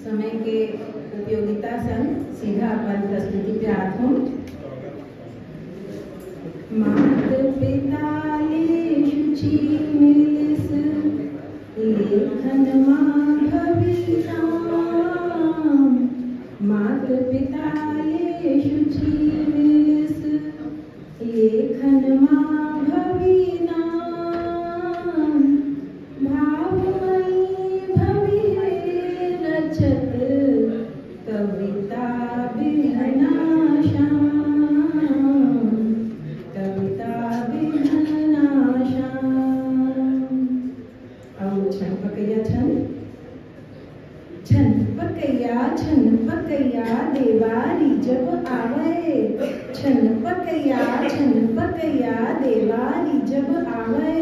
समय के उपयोगिता संग सीधा अपन प्रस्तुति पे आत हूँ। मात पिता ले शुचि मिलिस लेखन मां भविता। मात पिता ले शुचि मिलिस लेखन मां भविना। भावमयी भवि रचत कविता विहनाशा। कविता विहनाशा। अब छन पकैया छन पकैया देवारी जब आवे। छन पकैया देवारी जब आवे।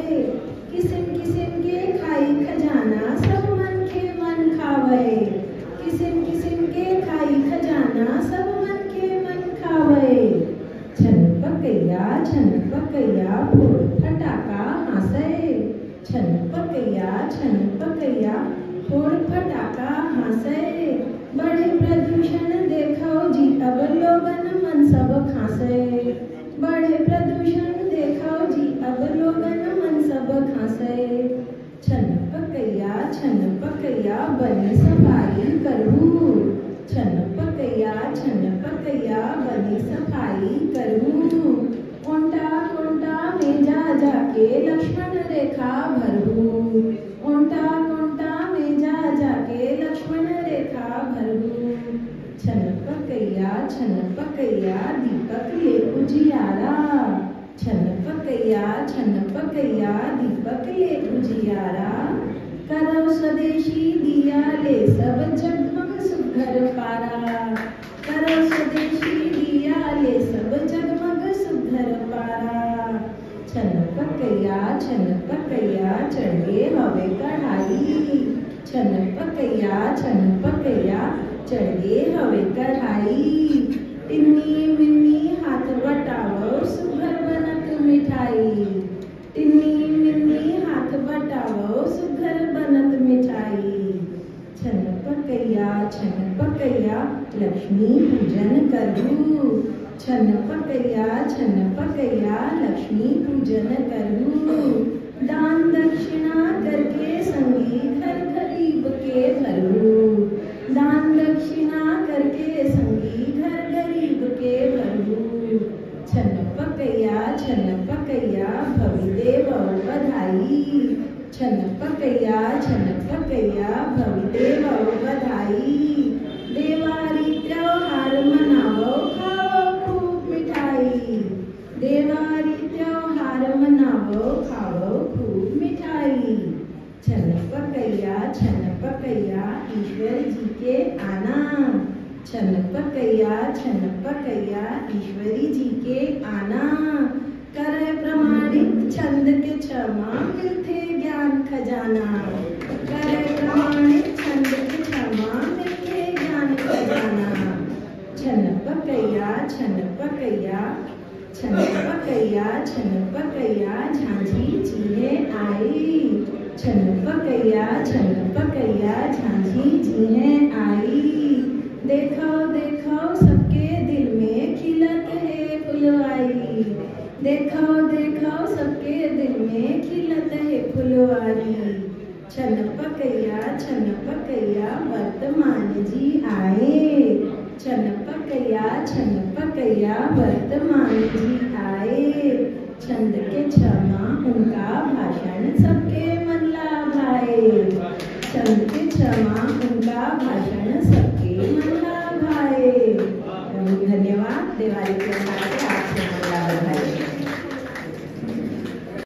किसिम किसिम के खाई खजाना सब मन के मन खावे। किसिम किसिम के खाई खजाना सब मन के मन खावे। छन पकैया फोड़ फटाका हासे। छन पकैया फोड़ फटाका हासे। बड़े प्रदूषण देखो जी अब लोगन मन सब खासे। बड़े प्रदूषण देखो जी अब लोगन मन सब खासे। छन पकैया बनी सफाई करहूँ। छन पकैया बनी सफाई करहूँ। कोंटा में जा जाके लक्ष्मण रेखा भरहूँ। कोंटा में जा जाके लक्ष्मण रेखा भरहूँ। छन पकैया दीपक ले उजियारा। छन पकैया दीपक ले उजियारा। करौ स्वदेशी दिया ले सब जगमग सुघर पारा। करौ स्वदेशी दिया ले सब जगमग सुघर पारा। छन पकैया चढ़े हवे कढ़ाई। छन पकैया चढ़े हवे कढ़ाई। टिन्नी मिन्नी हाथ बटावो सुघर बनत मिठाई। टिन्नी मिन्नी हाथ बटावो सुघर बनत मिठाई। छन पकैया लक्ष्मी पूजन करहूँ। छन पकैया लक्ष्मी पूजन करहूँ। दान दक्षिणा करके संगी घर गरीब के भरहूँ। दान दक्षिणा करके संगी घर गरीब के भरहूँ। छन पकैया भवि देवौ बधाई। छन पकैया भवि देवौ बधाई। देवारी त्योहार मनावो खाओ खूब मिठाई। देवारी त्योहार मनावो खाओ खूब मिठाई। छन पकैया ईश्वर जी के आना। छन पकैया ईश्वरी जी के आना। करे प्रमाणित छंद के क्षमा मिलते ज्ञान खजाना। करे प्रमाणित छंद के क्षमा मिलते ज्ञान खजाना। छन पकैया झांझी जिहे आई। छन पकैया झांझी जिहे आई। देखो सबके दिल में खिलत है फुलवारी। देखो सबके दिल में खिलत है फुलवारी। छन पकैया वर्तमान जी आए। छन पकैया वर्तमान जी आए। छंद के क्षमा उनका भाषण सबके मन लाभाए। छंद के क्षमा उनका भाषण सबके मन लाभाए। धन्यवाद। दिवाली के